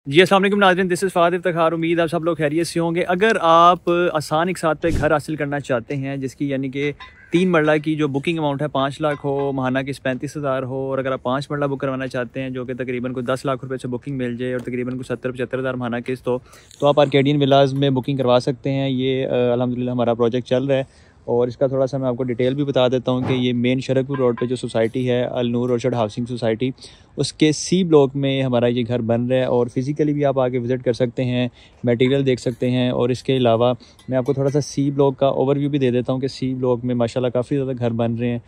जी अस्सलाम वालेकुम नाज़रीन, दिस इज़ फ़ाद इफ्तिखार। उम्मीद आप सब लोग खैरियत से होंगे। अगर आप आसान एक साथ पे घर हासिल करना चाहते हैं जिसकी यानी कि 3 मरला की जो बुकिंग अमाउंट है 5 लाख हो, माहाना की 35,000 हो, और अगर आप 5 मरला बुक करवाना चाहते हैं जो कि तकरीबन को 10 लाख रुपए से बुकिंग मिल जाए और तकरीबन को 70-75 हज़ार माहाना किस्त हो, तो आप आर्केडियन विलाज में बुकिंग करवा सकते हैं। ये अल्हम्दुलिल्लाह हमारा प्रोजेक्ट चल रहा है और इसका थोड़ा सा मैं आपको डिटेल भी बता देता हूँ कि ये मेन शरकपुर रोड पे जो सोसाइटी है अल नूर ओरशद हाउसिंग सोसाइटी, उसके सी ब्लॉक में हमारा ये घर बन रहा है और फिज़िकली भी आप आके विज़िट कर सकते हैं, मटेरियल देख सकते हैं। और इसके अलावा मैं आपको थोड़ा सा सी ब्लॉक का ओवरव्यू भी दे देता हूँ कि सी ब्लॉक में माशाल्लाह काफ़ी ज़्यादा घर बन रहे हैं।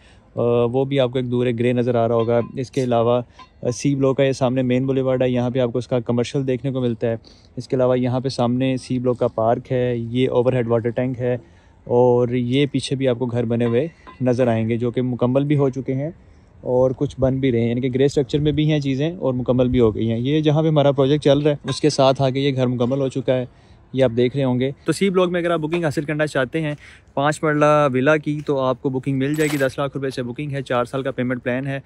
वो भी आपको एक दूर ग्रे नज़र आ रहा होगा। इसके अलावा सी ब्लॉक का ये सामने मेन बुलेवार्ड है, यहाँ पे आपको इसका कमर्शियल देखने को मिलता है। इसके अलावा यहाँ पे सामने सी ब्लॉक का पार्क है, ये ओवरहेड वाटर टैंक है और ये पीछे भी आपको घर बने हुए नज़र आएंगे जो कि मुकम्मल भी हो चुके हैं और कुछ बन भी रहे हैं, यानी कि ग्रे स्ट्रक्चर में भी हैं चीज़ें और मुकम्मल भी हो गई हैं। ये जहाँ पे हमारा प्रोजेक्ट चल रहा है उसके साथ आके ये घर मुकम्मल हो चुका है, ये आप देख रहे होंगे। तो सी ब्लॉक में अगर आप बुकिंग हासिल करना चाहते हैं 5 मरला विला की, तो आपको बुकिंग मिल जाएगी। 10 लाख रुपए से बुकिंग है, 4 साल का पेमेंट प्लान है,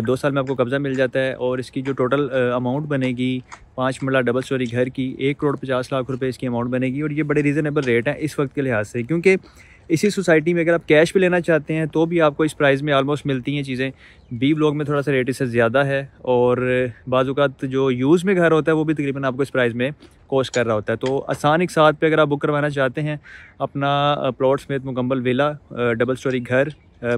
2 साल में आपको कब्ज़ा मिल जाता है। और इसकी जो टोटल अमाउंट बनेगी 5 मरला डबल स्टोरी घर की 1,50,00,000 रुपये इसकी अमाउंट बनेगी। और ये बड़े रीज़नेबल रेट है इस वक्त के लिहाज से, क्योंकि इसी सोसाइटी में अगर आप कैश भी लेना चाहते हैं तो भी आपको इस प्राइस में ऑलमोस्ट मिलती हैं चीज़ें। बी ब्लॉक में थोड़ा सा रेट इससे ज़्यादा है और बाज़-औक़ात जो यूज़ में घर होता है वो भी तकरीबन आपको इस प्राइस में कॉस्ट कर रहा होता है। तो आसान एक साथ पे अगर आप बुक करवाना चाहते हैं अपना प्लॉट समेत मुकम्मल विला डबल स्टोरी घर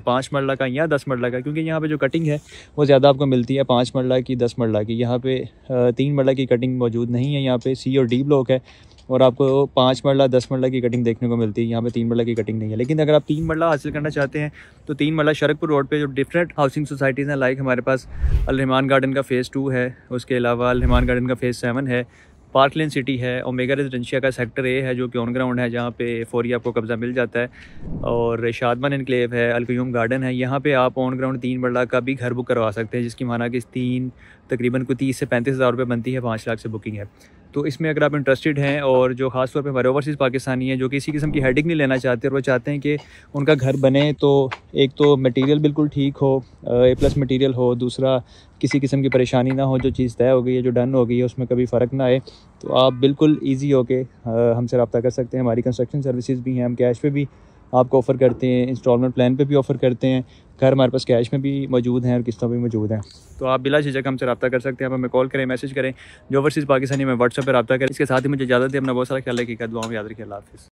5 मरला का या 10 मरला का, क्योंकि यहाँ पे जो कटिंग है वो ज़्यादा आपको मिलती है 5 मरला की 10 मरला की। यहाँ पे 3 मरला की कटिंग मौजूद नहीं है, यहाँ पे सी और डी ब्लॉक है और आपको 5 मरला 10 मरला की कटिंग देखने को मिलती है। यहाँ पे 3 मरला की कटिंग नहीं है। लेकिन अगर आप 3 मरला हासिल करना चाहते हैं तो 3 मरला शरकपुर रोड पे जो डिफरेंट हाउसिंग सोसाइटीज़ हैं, लाइक हमारे पास अल रहमान गार्डन का फ़ेज़ 2 है, उसके अलावा अल रहमान गार्डन का फ़ेज़ 7 है, पार्कलैंड सिटी है, ओमेगा रेजिडेंशिया का सेक्टर ए है जो कि ऑन ग्राउंड है, जहाँ पे फौरी आपको कब्ज़ा मिल जाता है, और शादमान इनक्लेव है, अल क़य्यूम गार्डन है। यहाँ पे आप ऑन ग्राउंड 3 मरला का भी घर बुक करवा सकते हैं जिसकी माना कि 3 तकरीबन को 30 से 35 हज़ार रुपये बनती है, 5 लाख से बुकिंग है। तो इसमें अगर आप इंटरेस्टेड हैं और जो ख़ास तौर पे हमारे ओवरसीज़ पाकिस्तानी हैं जो किसी किस्म की हेडेक नहीं लेना चाहते और वो चाहते हैं कि उनका घर बने तो एक तो मटेरियल बिल्कुल ठीक हो, A+ मटेरियल हो, दूसरा किसी किस्म की परेशानी ना हो, जो चीज़ तय हो गई है, जो डन हो गई है, उसमें कभी फ़र्क ना आए, तो आप बिल्कुल ईजी होके हमसे रब्ता कर सकते हैं। हमारी कंस्ट्रक्शन सर्विसेज भी हैं, हम कैश पे भी आपको ऑफ़र करते हैं, इंस्टॉलमेंट प्लान पे भी ऑफ़र करते हैं। घर हमारे पास कैश में भी मौजूद हैं और किस्तों भी मौजूद हैं। तो आप बिला झिझक हमसे रब्ता कर सकते हैं। आप हमें कॉल करें, मैसेज करें, जो ओवरसीज़ पाकिस्तानी में व्हाट्सएप पर रब्ता करें। इसके साथ ही मुझे इजाज़त दें। अपना बहुत सारा ख्याल रखिएगा, दुआ में याद रखिए। अल्लाह हाफ़िज़।